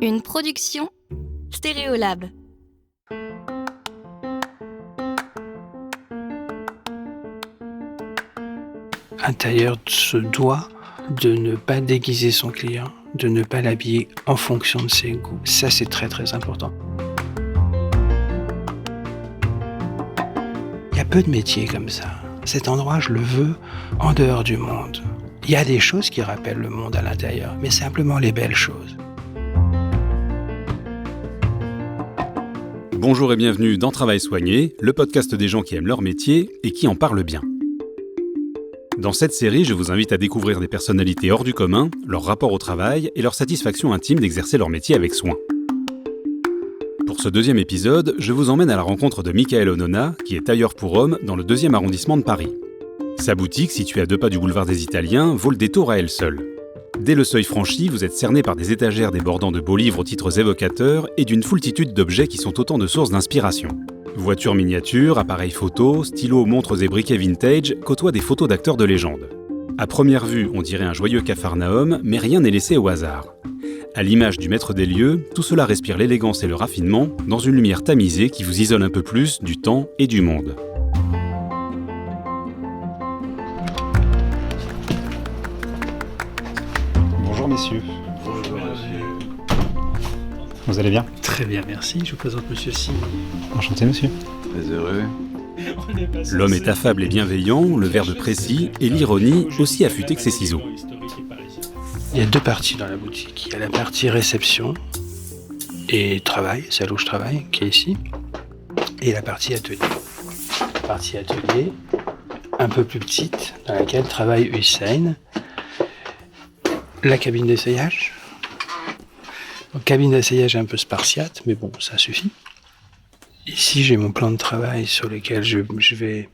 Une production Stéréolab. Un tailleur se doit de ne pas déguiser son client, de ne pas l'habiller en fonction de ses goûts. Ça, c'est très très important. Il y a peu de métiers comme ça. Cet endroit, je le veux en dehors du monde. Il y a des choses qui rappellent le monde à l'intérieur, mais simplement les belles choses. Bonjour et bienvenue dans Travail Soigné, le podcast des gens qui aiment leur métier et qui en parlent bien. Dans cette série, je vous invite à découvrir des personnalités hors du commun, leur rapport au travail et leur satisfaction intime d'exercer leur métier avec soin. Pour ce deuxième épisode, je vous emmène à la rencontre de Michael Onona, qui est tailleur pour hommes dans le 2e arrondissement de Paris. Sa boutique, située à 2 pas du boulevard des Italiens, vaut le détour à elle seule. Dès le seuil franchi, vous êtes cerné par des étagères débordant de beaux livres aux titres évocateurs et d'une foultitude d'objets qui sont autant de sources d'inspiration. Voitures miniatures, appareils photos, stylos, montres et briquets vintage côtoient des photos d'acteurs de légende. À première vue, on dirait un joyeux capharnaüm, mais rien n'est laissé au hasard. À l'image du maître des lieux, tout cela respire l'élégance et le raffinement, dans une lumière tamisée qui vous isole un peu plus du temps et du monde. Bonjour messieurs. Vous allez bien ? Très bien, merci. Je vous présente Monsieur Si. Enchanté monsieur. Très heureux. L'homme est affable et bienveillant, le verbe précis et l'ironie aussi affûtée que ses ciseaux. Il y a 2 parties dans la boutique. Il y a la partie réception et travail, celle où je travaille, qui est ici, et la partie atelier. La partie atelier, un peu plus petite, dans laquelle travaille Hussein. La cabine d'essayage. Donc, cabine d'essayage un peu spartiate, mais bon, ça suffit. Ici, j'ai mon plan de travail sur lequel je vais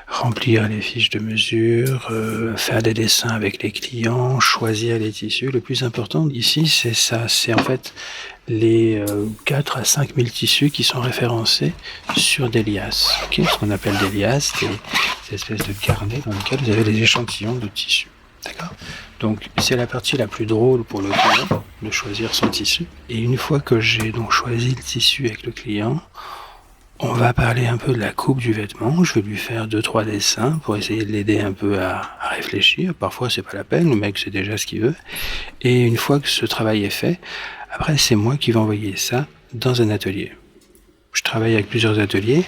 remplir les fiches de mesure, faire des dessins avec les clients, choisir les tissus. Le plus important ici, c'est ça. C'est en fait les 4 à 5 000 tissus qui sont référencés sur des liasses. Okay, ce qu'on appelle des liasses, des espèces de carnets dans lesquels vous avez des échantillons de tissus. D'accord ? Donc, c'est la partie la plus drôle pour le client, de choisir son tissu. Et une fois que j'ai donc choisi le tissu avec le client, on va parler un peu de la coupe du vêtement. Je vais lui faire 2-3 dessins pour essayer de l'aider un peu à réfléchir. Parfois, c'est pas la peine, le mec sait déjà ce qu'il veut. Et une fois que ce travail est fait, après, c'est moi qui vais envoyer ça dans un atelier. Je travaille avec plusieurs ateliers.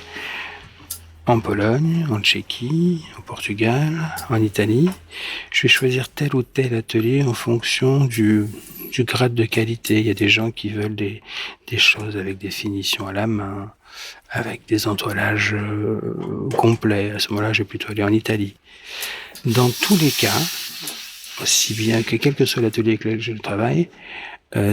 En Pologne, en Tchéquie, au Portugal, en Italie. Je vais choisir tel ou tel atelier en fonction du grade de qualité. Il y a des gens qui veulent des choses avec des finitions à la main, avec des entoilages complets. À ce moment-là, je vais plutôt aller en Italie. Dans tous les cas, aussi bien que quel que soit l'atelier avec lequel je travaille,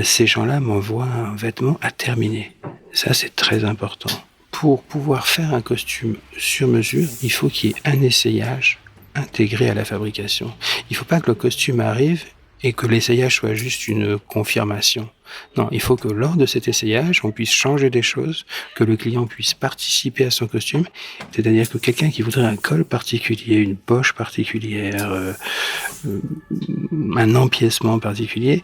ces gens-là m'envoient un vêtement à terminer. Ça, c'est très important. Pour pouvoir faire un costume sur mesure, il faut qu'il y ait un essayage intégré à la fabrication. Il ne faut pas que le costume arrive et que l'essayage soit juste une confirmation. Non, il faut que lors de cet essayage, on puisse changer des choses, que le client puisse participer à son costume. C'est-à-dire que quelqu'un qui voudrait un col particulier, une poche particulière, un empiècement particulier,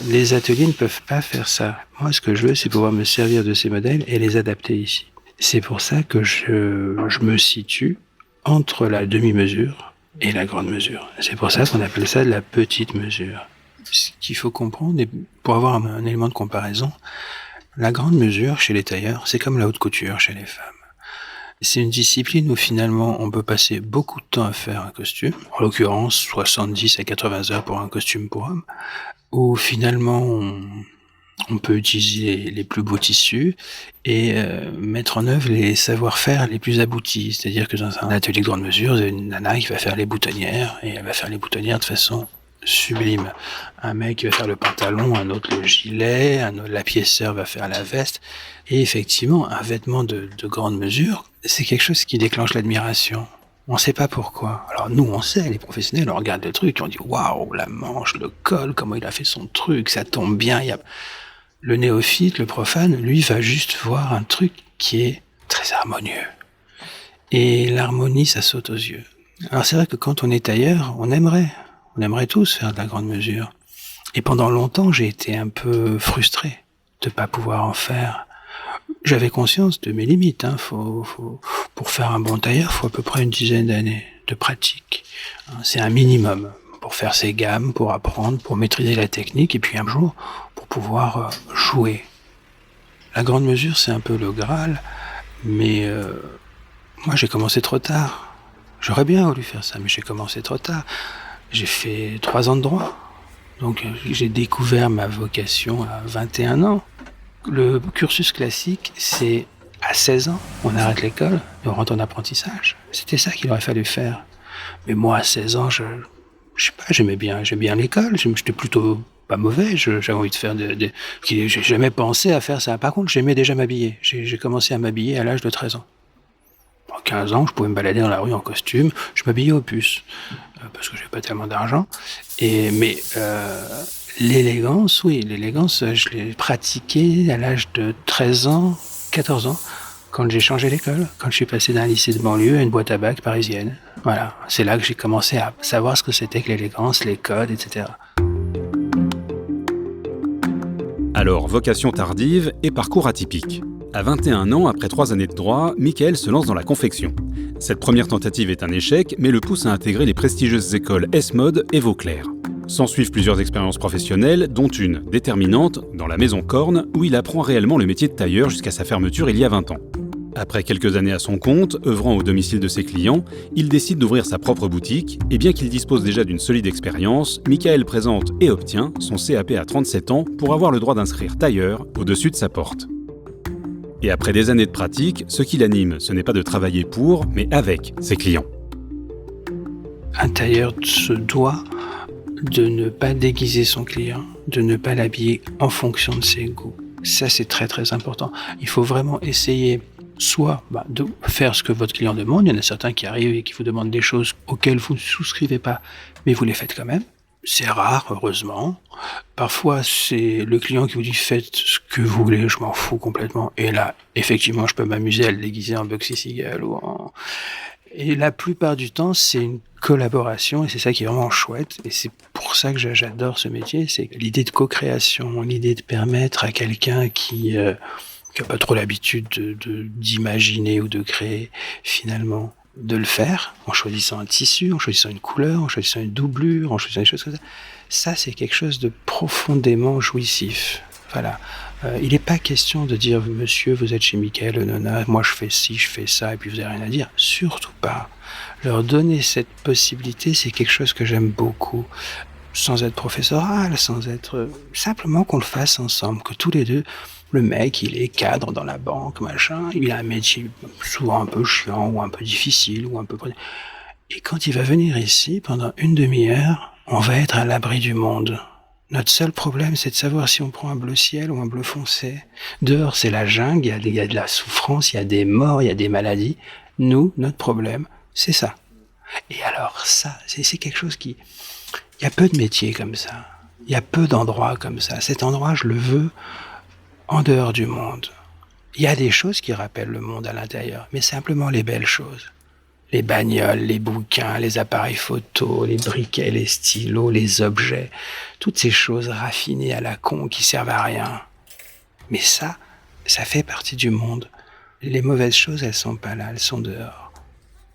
les ateliers ne peuvent pas faire ça. Moi, ce que je veux, c'est pouvoir me servir de ces modèles et les adapter ici. C'est pour ça que je me situe entre la demi-mesure et la grande mesure. C'est pour ça qu'on appelle ça de la petite mesure. Ce qu'il faut comprendre, et pour avoir un élément de comparaison, la grande mesure chez les tailleurs, c'est comme la haute couture chez les femmes. C'est une discipline où finalement on peut passer beaucoup de temps à faire un costume, en l'occurrence 70 à 80 heures pour un costume pour homme, où finalement on peut utiliser les plus beaux tissus et mettre en œuvre les savoir-faire les plus aboutis. C'est-à-dire que dans un atelier de grande mesure, vous avez une nana qui va faire les boutonnières, et elle va faire les boutonnières de façon sublime. Un mec qui va faire le pantalon, un autre le gilet, un autre l'apiéceur va faire la veste. Et effectivement, un vêtement de grande mesure, c'est quelque chose qui déclenche l'admiration. On ne sait pas pourquoi. Alors nous, on sait, les professionnels, on regarde le truc, on dit « Waouh, la manche, le col, comment il a fait son truc, ça tombe bien. » Le néophyte, le profane, lui, va juste voir un truc qui est très harmonieux. Et l'harmonie, ça saute aux yeux. Alors c'est vrai que quand on est tailleur, on aimerait tous faire de la grande mesure. Et pendant longtemps, j'ai été un peu frustré. de pas pouvoir en faire. J'avais conscience de mes limites. Pour faire un bon tailleur, faut à peu près une dizaine d'années de pratique. C'est un minimum pour faire ses gammes, pour apprendre, pour maîtriser la technique, et puis un jour, pour pouvoir jouer. La grande mesure, c'est un peu le Graal, mais moi, j'ai commencé trop tard. J'aurais bien voulu faire ça, mais j'ai commencé trop tard. J'ai fait 3 ans de droit. Donc, j'ai découvert ma vocation à 21 ans. Le cursus classique, c'est à 16 ans, on arrête l'école et on rentre en apprentissage. C'était ça qu'il aurait fallu faire. Mais moi, à 16 ans, je sais pas, j'aimais bien l'école. J'étais plutôt pas mauvais. J'avais envie de faire j'ai jamais pensé à faire ça. Par contre, j'aimais déjà m'habiller. J'ai commencé à m'habiller à l'âge de 13 ans. À 15 ans, je pouvais me balader dans la rue en costume. Je m'habillais au puce parce que j'avais pas tellement d'argent. Mais l'élégance, je l'ai pratiquée à l'âge de 13 ans, 14 ans, quand j'ai changé l'école, quand je suis passé d'un lycée de banlieue à une boîte à bac parisienne. Voilà, c'est là que j'ai commencé à savoir ce que c'était que l'élégance, les codes, etc. Alors, vocation tardive et parcours atypique. À 21 ans, après 3 années de droit, Michael se lance dans la confection. Cette première tentative est un échec, mais le pousse à intégrer les prestigieuses écoles S-Mode et Vauclair. S'ensuivent plusieurs expériences professionnelles, dont une déterminante dans la maison Korn, où il apprend réellement le métier de tailleur jusqu'à sa fermeture il y a 20 ans. Après quelques années à son compte, œuvrant au domicile de ses clients, il décide d'ouvrir sa propre boutique, et bien qu'il dispose déjà d'une solide expérience, Michael présente et obtient son CAP à 37 ans pour avoir le droit d'inscrire tailleur au-dessus de sa porte. Et après des années de pratique, ce qui l'anime, ce n'est pas de travailler pour, mais avec ses clients. Un tailleur se doit de ne pas déguiser son client, de ne pas l'habiller en fonction de ses goûts. Ça, c'est très très important. Il faut vraiment essayer soit de faire ce que votre client demande. Il y en a certains qui arrivent et qui vous demandent des choses auxquelles vous ne souscrivez pas, mais vous les faites quand même. C'est rare, heureusement. Parfois, c'est le client qui vous dit « faites ce que vous voulez, je m'en fous complètement ». Et là, effectivement, je peux m'amuser à le déguiser en Bugsy Siegel ou en... Et la plupart du temps, c'est une collaboration et c'est ça qui est vraiment chouette. Et c'est pour ça que j'adore ce métier. C'est l'idée de co-création, l'idée de permettre à quelqu'un qui a pas trop l'habitude d'imaginer ou de créer, finalement, de le faire en choisissant un tissu, en choisissant une couleur, en choisissant une doublure, en choisissant des choses comme ça. Ça, c'est quelque chose de profondément jouissif. Voilà. Il n'est pas question de dire « Monsieur, vous êtes chez Michael Nona, moi je fais ci, je fais ça, et puis vous n'avez rien à dire ». Surtout pas. Leur donner cette possibilité, c'est quelque chose que j'aime beaucoup. Sans être professoral, sans être... Simplement qu'on le fasse ensemble, que tous les deux... Le mec, il est cadre dans la banque, machin, il a un métier souvent un peu chiant, ou un peu difficile, ou un peu... Et quand il va venir ici, pendant une demi-heure, on va être à l'abri du monde. Notre seul problème, c'est de savoir si on prend un bleu ciel ou un bleu foncé. Dehors, c'est la jungle, il y a de la souffrance, il y a des morts, il y a des maladies. Nous, notre problème, c'est ça. Et alors ça, c'est quelque chose qui... Il y a peu de métiers comme ça. Il y a peu d'endroits comme ça. Cet endroit, je le veux en dehors du monde. Il y a des choses qui rappellent le monde à l'intérieur, mais simplement les belles choses. Les bagnoles, les bouquins, les appareils photo, les briquets, les stylos, les objets, toutes ces choses raffinées à la con qui servent à rien. Mais ça fait partie du monde. Les mauvaises choses, elles sont pas là, elles sont dehors.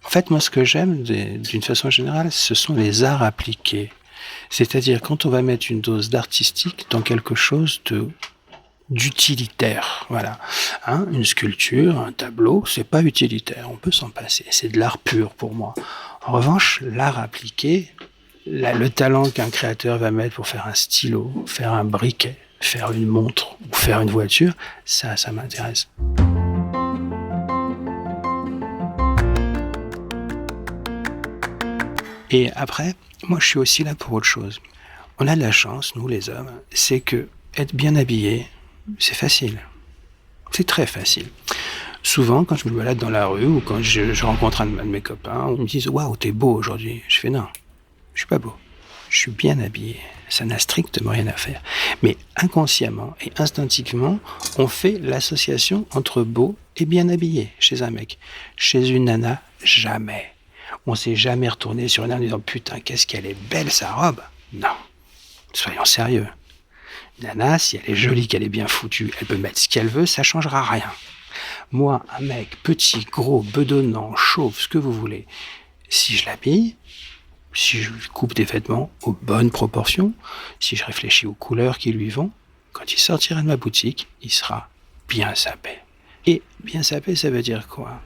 En fait, moi, ce que j'aime, d'une façon générale, ce sont les arts appliqués. C'est-à-dire quand on va mettre une dose d'artistique dans quelque chose d'utilitaire, voilà. Une sculpture, un tableau, c'est pas utilitaire, on peut s'en passer, c'est de l'art pur pour moi. En revanche, l'art appliqué, le talent qu'un créateur va mettre pour faire un stylo, faire un briquet, faire une montre ou faire une voiture, ça m'intéresse. Et après, moi je suis aussi là pour autre chose. On a de la chance, nous les hommes, c'est que être bien habillé, c'est facile. C'est très facile. Souvent, quand je me balade dans la rue ou quand je rencontre un de mes copains, on me dit « Waouh, t'es beau aujourd'hui ». Je fais « Non, je suis pas beau. Je suis bien habillé. Ça n'a strictement rien à faire ». Mais inconsciemment et instinctivement, on fait l'association entre beau et bien habillé chez un mec. Chez une nana, jamais. On s'est jamais retourné sur une nana en disant « Putain, qu'est-ce qu'elle est belle sa robe ». Non, soyons sérieux. Nana, si elle est jolie, qu'elle est bien foutue, elle peut mettre ce qu'elle veut, ça changera rien. Moi, un mec petit, gros, bedonnant, chauve, ce que vous voulez, si je l'habille, si je lui coupe des vêtements aux bonnes proportions, si je réfléchis aux couleurs qui lui vont, quand il sortira de ma boutique, il sera bien sapé. Et bien sapé, ça veut dire quoi?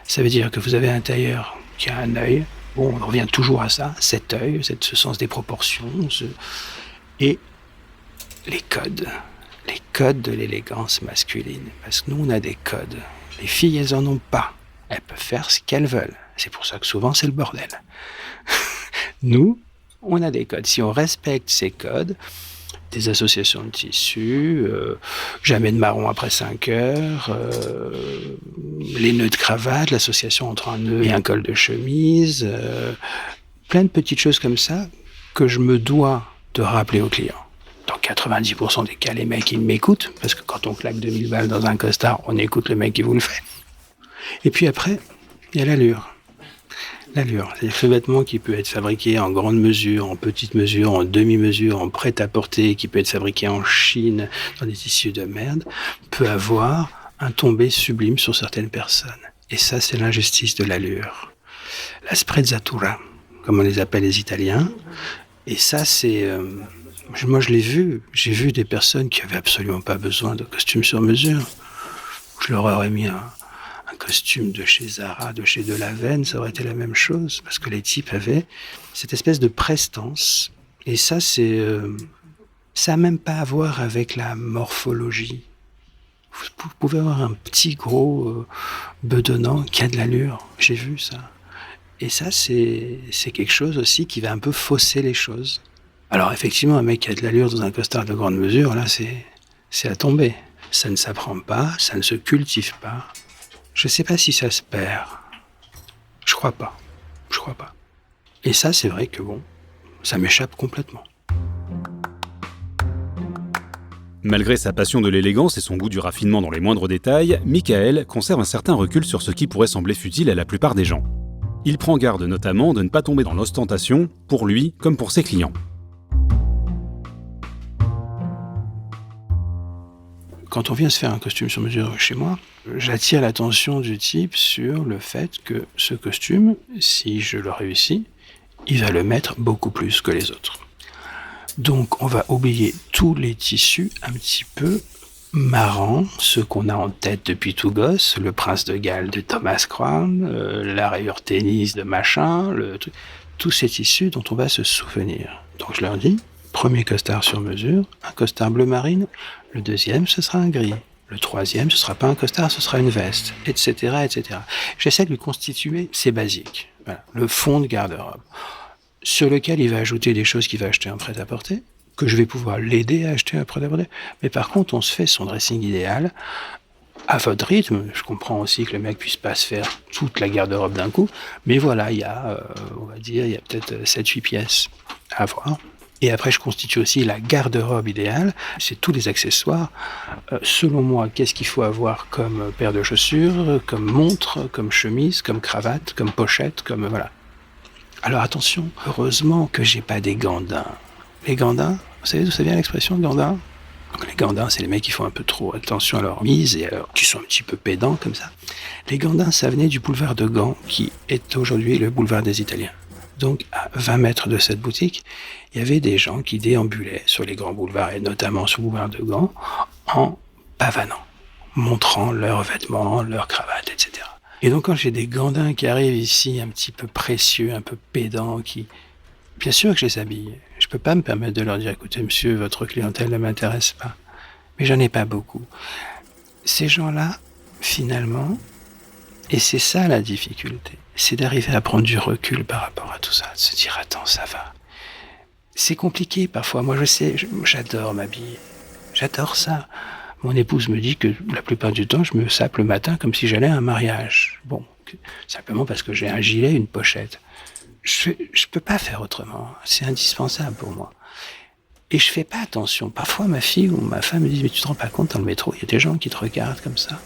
Ça veut dire que vous avez un tailleur qui a un œil, bon, on revient toujours à ça, cet œil, ce sens des proportions, et les codes de l'élégance masculine. Parce que nous, on a des codes. Les filles, elles en ont pas. Elles peuvent faire ce qu'elles veulent. C'est pour ça que souvent, c'est le bordel. Nous, on a des codes. Si on respecte ces codes, des associations de tissus, jamais de marron après 5 heures, les nœuds de cravate, l'association entre un nœud et un col de chemise, plein de petites choses comme ça que je me dois de rappeler aux clients. Dans 90% des cas, les mecs, ils m'écoutent, parce que quand on claque 2000 balles dans un costard, on écoute le mec qui vous le fait. Et puis après, il y a l'allure. L'allure, c'est ce vêtement qui peut être fabriqué en grande mesure, en petite mesure, en demi-mesure, en prêt-à-porter, qui peut être fabriqué en Chine, dans des tissus de merde, peut avoir un tombé sublime sur certaines personnes. Et ça, c'est l'injustice de l'allure. La sprezzatura, comme on les appelle les Italiens. Et ça, c'est... moi, je l'ai vu. J'ai vu des personnes qui avaient absolument pas besoin de costumes sur mesure. Je leur aurais mis un costume de chez Zara, de chez Delaven, ça aurait été la même chose, parce que les types avaient cette espèce de prestance. Et ça, ça n'a même pas à voir avec la morphologie. Vous pouvez avoir un petit gros bedonnant qui a de l'allure. J'ai vu ça. Et ça, c'est quelque chose aussi qui va un peu fausser les choses. Alors effectivement, un mec qui a de l'allure dans un costard de grande mesure, là, c'est à tomber. Ça ne s'apprend pas, ça ne se cultive pas. Je ne sais pas si ça se perd. Je crois pas. Et ça, c'est vrai que bon, ça m'échappe complètement. Malgré sa passion de l'élégance et son goût du raffinement dans les moindres détails, Michael conserve un certain recul sur ce qui pourrait sembler futile à la plupart des gens. Il prend garde notamment de ne pas tomber dans l'ostentation, pour lui comme pour ses clients. Quand on vient se faire un costume sur mesure chez moi, j'attire l'attention du type sur le fait que ce costume, si je le réussis, il va le mettre beaucoup plus que les autres. Donc on va oublier tous les tissus un petit peu marrants, ceux qu'on a en tête depuis tout gosse, le prince de Galles de Thomas Crown, la rayure tennis de machin, tous ces tissus dont on va se souvenir. Donc je leur dis, premier costard sur mesure, un costard bleu marine, le deuxième ce sera un gris, le troisième ce sera pas un costard, ce sera une veste, etc., etc. J'essaie de lui constituer ses basiques, voilà, le fond de garde-robe, sur lequel il va ajouter des choses qu'il va acheter en prêt-à-porter, que je vais pouvoir l'aider à acheter un prêt-à-porter, mais par contre on se fait son dressing idéal à votre rythme. Je comprends aussi que le mec puisse pas se faire toute la garde-robe d'un coup, mais voilà, il y a, on va dire, il y a peut-être 7-8 pièces à avoir. Et après, je constitue aussi la garde-robe idéale. C'est tous les accessoires. Selon moi, qu'est-ce qu'il faut avoir comme paire de chaussures, comme montre, comme chemise, comme cravate, comme pochette, comme voilà. Alors attention, heureusement que j'ai pas des gandins. Les gandins, vous savez d'où ça vient l'expression gandin? Donc les gandins, c'est les mecs qui font un peu trop attention à leur mise et alors qui sont un petit peu pédants comme ça. Les gandins, ça venait du boulevard de Gand, qui est aujourd'hui le boulevard des Italiens. Donc, à 20 mètres de cette boutique, il y avait des gens qui déambulaient sur les grands boulevards, et notamment sur le boulevard de Gand, en pavanant, montrant leurs vêtements, leurs cravates, etc. Et donc, quand j'ai des gandins qui arrivent ici, un petit peu précieux, un peu pédants, qui... Bien sûr que je les habille. Je peux pas me permettre de leur dire, écoutez, monsieur, votre clientèle ne m'intéresse pas. Mais j'en ai pas beaucoup. Ces gens-là, finalement, et c'est ça la difficulté, c'est d'arriver à prendre du recul par rapport à tout ça, de se dire attends, ça va. C'est compliqué parfois, moi je sais, j'adore m'habiller, j'adore ça. Mon épouse me dit que la plupart du temps, je me sape le matin comme si j'allais à un mariage. Bon, simplement parce que j'ai un gilet, une pochette. Je peux pas faire autrement, c'est indispensable pour moi. Et je fais pas attention. Parfois ma fille ou ma femme me dit mais tu te rends pas compte dans le métro, il y a des gens qui te regardent comme ça.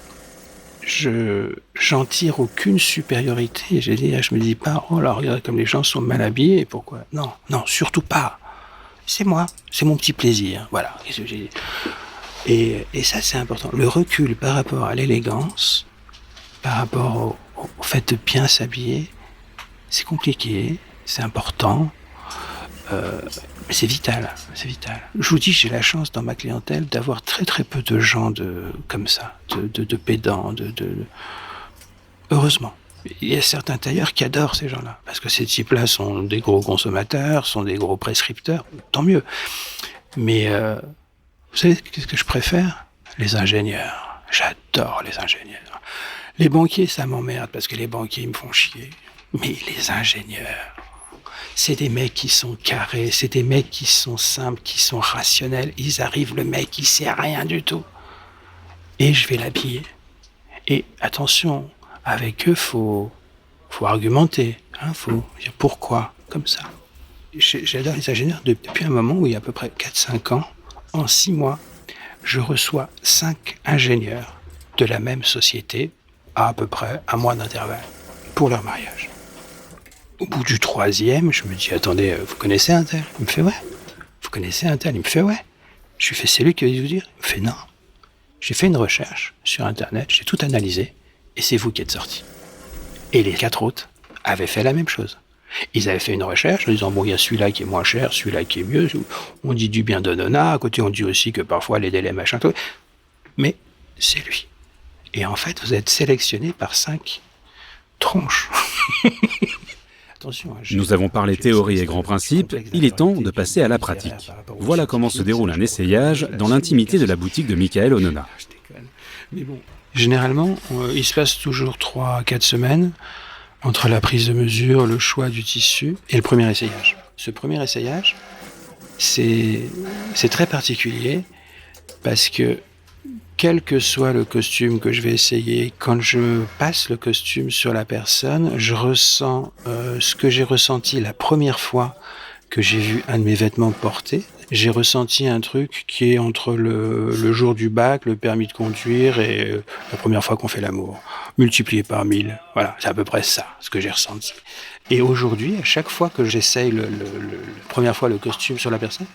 J'en tire aucune supériorité. Je me dis pas, oh là, regarde comme les gens sont mal habillés, pourquoi? Non, surtout pas. c'est moi, c'est mon petit plaisir. Voilà. Et ça, c'est important. Le recul par rapport à l'élégance, par rapport au fait de bien s'habiller, c'est compliqué, c'est important, mais c'est vital, c'est vital. Je vous dis, j'ai la chance dans ma clientèle d'avoir très très peu de gens comme ça, de pédants, heureusement. Il y a certains tailleurs qui adorent ces gens-là, parce que ces types-là sont des gros consommateurs, sont des gros prescripteurs, tant mieux. Mais vous savez qu'est-ce que je préfère ? Les ingénieurs. J'adore les ingénieurs. Les banquiers, ça m'emmerde, parce que les banquiers, ils me font chier. Mais les ingénieurs, c'est des mecs qui sont carrés, c'est des mecs qui sont simples, qui sont rationnels. Ils arrivent, le mec, il sait rien du tout. Et je vais l'habiller. Et attention, avec eux, faut argumenter. Faut dire pourquoi, comme ça. J'adore les ingénieurs depuis un moment où il y a à peu près 4-5 ans. En 6 mois, je reçois 5 ingénieurs de la même société à peu près un mois d'intervalle pour leur mariage. Au bout du 3e, je me dis, attendez, vous connaissez un tel ? Il me fait, ouais. Vous connaissez un tel ? Il me fait, ouais. Je lui fais, c'est lui qui va vous dire ? Il me fait, non. J'ai fait une recherche sur Internet, j'ai tout analysé, et c'est vous qui êtes sortis. Et les 4 autres avaient fait la même chose. Ils avaient fait une recherche en disant, bon, il y a celui-là qui est moins cher, celui-là qui est mieux. On dit du bien de Nona, à côté on dit aussi que parfois les délais machin, tout. Mais c'est lui. Et en fait, vous êtes sélectionné par 5 tronches. Attention, Nous avons parlé théorie et grands principes, il est temps de passer à la pratique. Voilà comment se déroule un essayage dans l'intimité de la boutique de Michael Onona. Mais bon, généralement, il se passe toujours 3-4 semaines entre la prise de mesure, le choix du tissu et le premier essayage. Ce premier essayage, c'est très particulier parce que quel que soit le costume que je vais essayer, quand je passe le costume sur la personne, je ressens ce que j'ai ressenti la première fois que j'ai vu un de mes vêtements porté. J'ai ressenti un truc qui est entre le jour du bac, le permis de conduire et la première fois qu'on fait l'amour. Multiplié par 1000. Voilà, c'est à peu près ça, ce que j'ai ressenti. Et aujourd'hui, à chaque fois que j'essaye la première fois le costume sur la personne,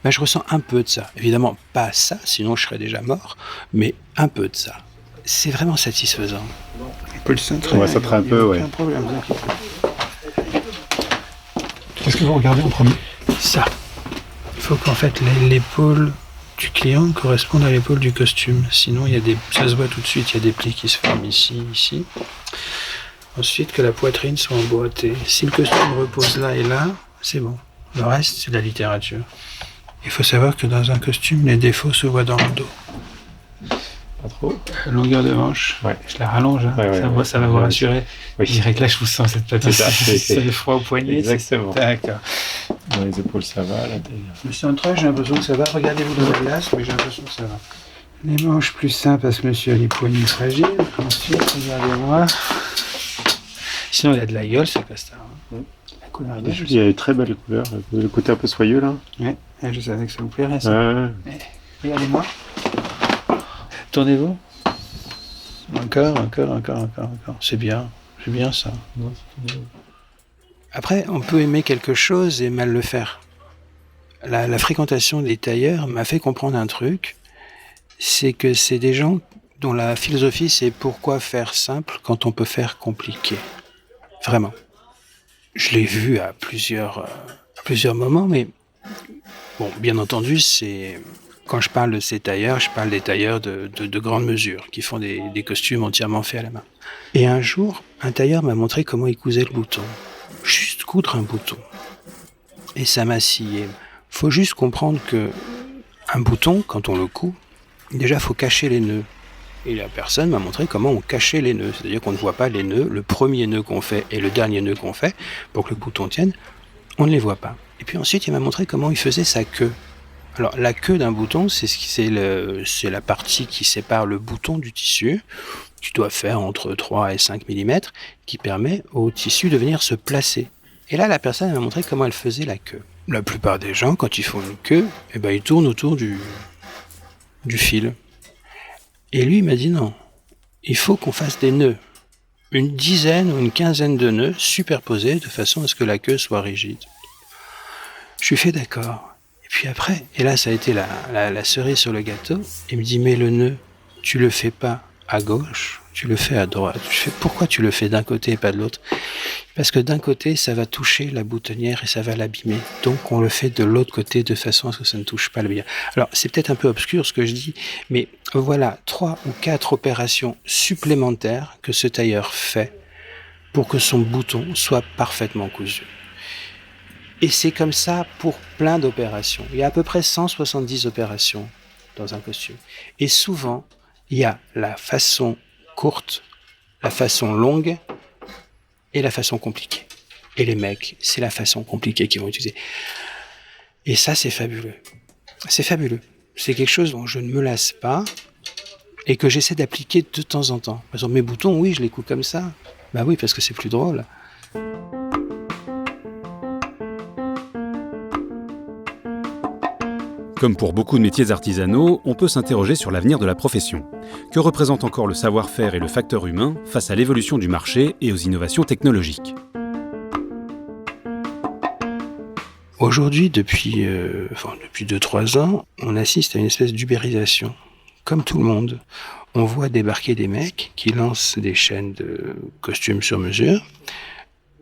ben je ressens un peu de ça. Évidemment, pas ça, sinon je serais déjà mort, mais un peu de ça. C'est vraiment satisfaisant. On peut le centrer. Ouais, ça traîne un peu, ouais. Aucun problème, vous inquiétez pas. Qu'est-ce que vous regardez en premier ? Ça. Il faut qu'en fait l'épaule du client corresponde à l'épaule du costume. Sinon, ça se voit tout de suite, il y a des plis qui se forment ici. Ensuite, que la poitrine soit emboîtée. Si le costume repose là et là, c'est bon. Le reste, c'est de la littérature. Il faut savoir que dans un costume, les défauts se voient dans le dos. Pas trop. Longueur de manche, Ouais. je la rallonge, hein. Ouais, ça va vous rassurer. Oui. Je dirais que là, je vous sens cette patate. C'est ça, C'est froid au poignet. Exactement. D'accord. Dans les épaules, ça va. Là, Monsieur Antoine, j'ai l'impression que ça va. Regardez-vous dans la glace, mais j'ai l'impression que ça va. Les manches plus simples parce que monsieur a les poignets fragiles. Ensuite, regardez-moi. Sinon, il a de la gueule, ce costard. La couleur est il y a une très belle couleur. Le côté un peu soyeux, là. Ouais, je savais que ça vous plairait, ça. Regardez-moi. Tournez-vous. Encore. C'est bien ça. Après, on peut aimer quelque chose et mal le faire. La fréquentation des tailleurs m'a fait comprendre un truc, c'est que c'est des gens dont la philosophie c'est pourquoi faire simple quand on peut faire compliqué. Vraiment. Je l'ai vu à plusieurs moments, mais bon, bien entendu, quand je parle de ces tailleurs, je parle des tailleurs de grande mesure, qui font des costumes entièrement faits à la main. Et un jour, un tailleur m'a montré comment il cousait le bouton. Juste coudre un bouton. Et ça m'a scié. Faut juste comprendre que un bouton, quand on le coud, déjà faut cacher les nœuds. Et la personne m'a montré comment on cachait les nœuds. C'est-à-dire qu'on ne voit pas les nœuds, le premier nœud qu'on fait et le dernier nœud qu'on fait, pour que le bouton tienne, on ne les voit pas. Et puis ensuite, il m'a montré comment il faisait sa queue. Alors, la queue d'un bouton, c'est la partie qui sépare le bouton du tissu, qui doit faire entre 3 et 5 mm, qui permet au tissu de venir se placer. Et là, la personne m'a montré comment elle faisait la queue. La plupart des gens, quand ils font une queue, ils tournent autour du fil. Et lui, il m'a dit non, il faut qu'on fasse des nœuds. Une dizaine ou une quinzaine de nœuds superposés de façon à ce que la queue soit rigide. Je lui fais d'accord. Et puis après, et là ça a été la cerise sur le gâteau, il me dit mais le nœud, tu le fais pas à gauche, tu le fais à droite. Je fais pourquoi tu le fais d'un côté et pas de l'autre? Parce que d'un côté ça va toucher la boutonnière et ça va l'abîmer. Donc on le fait de l'autre côté de façon à ce que ça ne touche pas le billard. Alors c'est peut-être un peu obscur ce que je dis, mais voilà 3 ou 4 opérations supplémentaires que ce tailleur fait pour que son bouton soit parfaitement cousu. Et c'est comme ça pour plein d'opérations. Il y a à peu près 170 opérations dans un costume. Et souvent, il y a la façon courte, la façon longue et la façon compliquée. Et les mecs, c'est la façon compliquée qu'ils vont utiliser. Et ça, c'est fabuleux. C'est fabuleux. C'est quelque chose dont je ne me lasse pas et que j'essaie d'appliquer de temps en temps. Par exemple, mes boutons, oui, je les couds comme ça. Bah oui, parce que c'est plus drôle. Comme pour beaucoup de métiers artisanaux, on peut s'interroger sur l'avenir de la profession. Que représente encore le savoir-faire et le facteur humain face à l'évolution du marché et aux innovations technologiques ? Aujourd'hui, depuis 2-3 ans, on assiste à une espèce d'ubérisation. Comme tout le monde, on voit débarquer des mecs qui lancent des chaînes de costumes sur mesure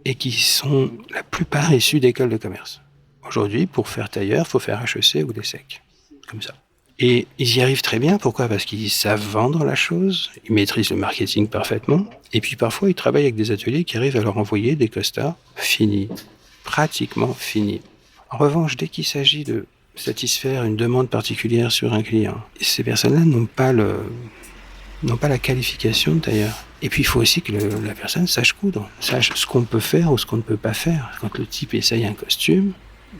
et qui sont la plupart issus d'écoles de commerce. Aujourd'hui, pour faire tailleur, il faut faire HEC ou l'ESSEC, comme ça. Et ils y arrivent très bien. Pourquoi ? Parce qu'ils savent vendre la chose, ils maîtrisent le marketing parfaitement, et puis parfois ils travaillent avec des ateliers qui arrivent à leur envoyer des costards finis, pratiquement finis. En revanche, dès qu'il s'agit de satisfaire une demande particulière sur un client, ces personnes-là n'ont pas la qualification de tailleur. Et puis il faut aussi que la personne sache coudre, sache ce qu'on peut faire ou ce qu'on ne peut pas faire. Quand le type essaye un costume,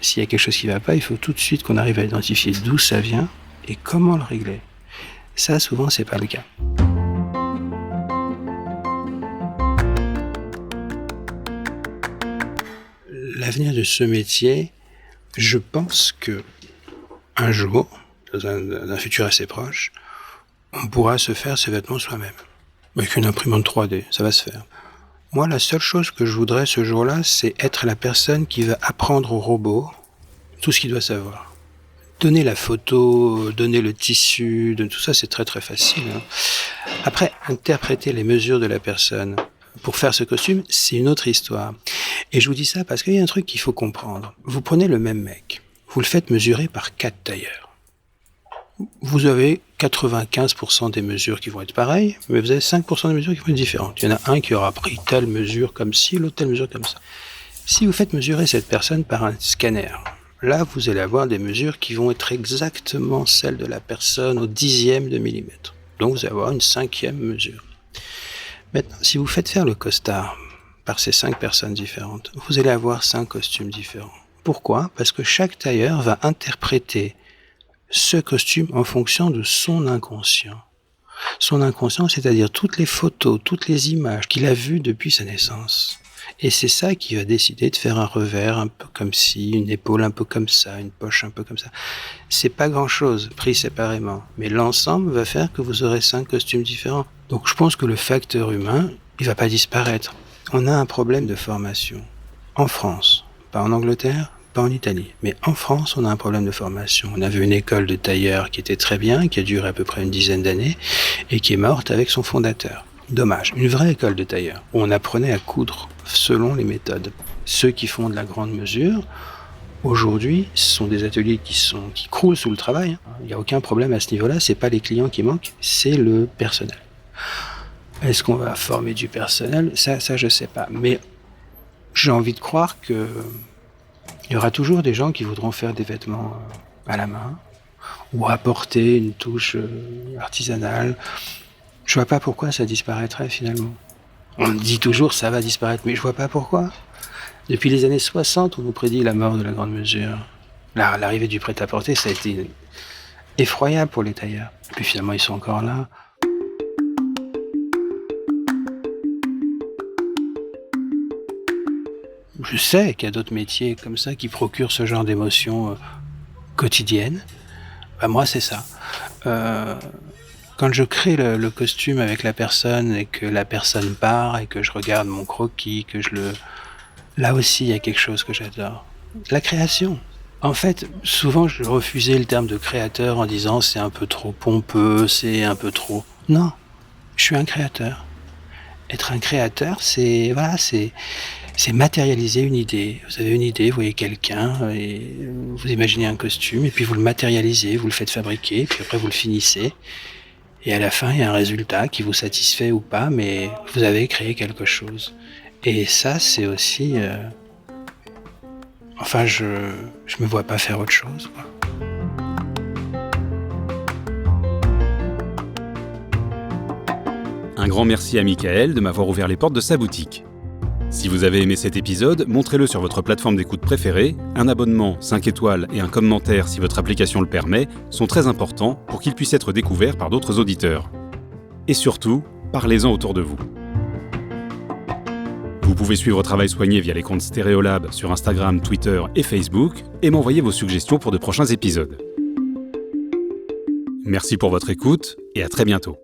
s'il y a quelque chose qui ne va pas, il faut tout de suite qu'on arrive à identifier d'où ça vient et comment le régler. Ça, souvent, c'est pas le cas. L'avenir de ce métier, je pense que un jour, dans un futur assez proche, on pourra se faire ses vêtements soi-même. Avec une imprimante 3D, ça va se faire. Moi, la seule chose que je voudrais ce jour-là, c'est être la personne qui va apprendre au robot tout ce qu'il doit savoir. Donner la photo, donner le tissu, tout ça, c'est très très facile. Après, interpréter les mesures de la personne pour faire ce costume, c'est une autre histoire. Et je vous dis ça parce qu'il y a un truc qu'il faut comprendre. Vous prenez le même mec, vous le faites mesurer par 4 tailleurs. Vous avez 95% des mesures qui vont être pareilles, mais vous avez 5% des mesures qui vont être différentes. Il y en a un qui aura pris telle mesure comme ci, l'autre telle mesure comme ça. Si vous faites mesurer cette personne par un scanner, là, vous allez avoir des mesures qui vont être exactement celles de la personne au 10e de millimètre. Donc, vous allez avoir une 5e mesure. Maintenant, si vous faites faire le costard par ces 5 personnes différentes, vous allez avoir 5 costumes différents. Pourquoi ? Parce que chaque tailleur va interpréter ce costume en fonction de son inconscient. Son inconscient, c'est-à-dire toutes les photos, toutes les images qu'il a vues depuis sa naissance. Et c'est ça qui va décider de faire un revers un peu comme ci, une épaule un peu comme ça, une poche un peu comme ça. C'est pas grand-chose, pris séparément. Mais l'ensemble va faire que vous aurez 5 costumes différents. Donc je pense que le facteur humain, il va pas disparaître. On a un problème de formation. En France, pas en Angleterre, pas en Italie. Mais en France, on a un problème de formation. On avait une école de tailleurs qui était très bien, qui a duré à peu près une dizaine d'années, et qui est morte avec son fondateur. Dommage. Une vraie école de tailleurs, où on apprenait à coudre selon les méthodes. Ceux qui font de la grande mesure, aujourd'hui, ce sont des ateliers qui croulent sous le travail. Il n'y a aucun problème à ce niveau-là. C'est pas les clients qui manquent, c'est le personnel. Est-ce qu'on va former du personnel ? Ça, je sais pas. Mais j'ai envie de croire que il y aura toujours des gens qui voudront faire des vêtements à la main ou apporter une touche artisanale. Je vois pas pourquoi ça disparaîtrait finalement. On dit toujours ça va disparaître, mais je vois pas pourquoi. Depuis les années 60, on nous prédit la mort de la grande mesure. L'arrivée du prêt-à-porter, ça a été effroyable pour les tailleurs. Et puis finalement, ils sont encore là. Je sais qu'il y a d'autres métiers comme ça qui procurent ce genre d'émotions quotidiennes. Moi, c'est ça. Quand je crée le costume avec la personne et que la personne part et que je regarde mon croquis, là aussi, il y a quelque chose que j'adore. La création. En fait, souvent, je refusais le terme de créateur en disant c'est un peu trop pompeux, c'est un peu trop... Non, je suis un créateur. Être un créateur, c'est matérialiser une idée. Vous avez une idée, vous voyez quelqu'un, et vous imaginez un costume, et puis vous le matérialisez, vous le faites fabriquer, puis après vous le finissez. Et à la fin, il y a un résultat qui vous satisfait ou pas, mais vous avez créé quelque chose. Et ça, c'est aussi... Enfin, je me vois pas faire autre chose, quoi. Un grand merci à Michael de m'avoir ouvert les portes de sa boutique. Si vous avez aimé cet épisode, montrez-le sur votre plateforme d'écoute préférée. Un abonnement, 5 étoiles et un commentaire si votre application le permet sont très importants pour qu'il puisse être découvert par d'autres auditeurs. Et surtout, parlez-en autour de vous. Vous pouvez suivre Travail Soigné via les comptes Stéréolab sur Instagram, Twitter et Facebook et m'envoyer vos suggestions pour de prochains épisodes. Merci pour votre écoute et à très bientôt.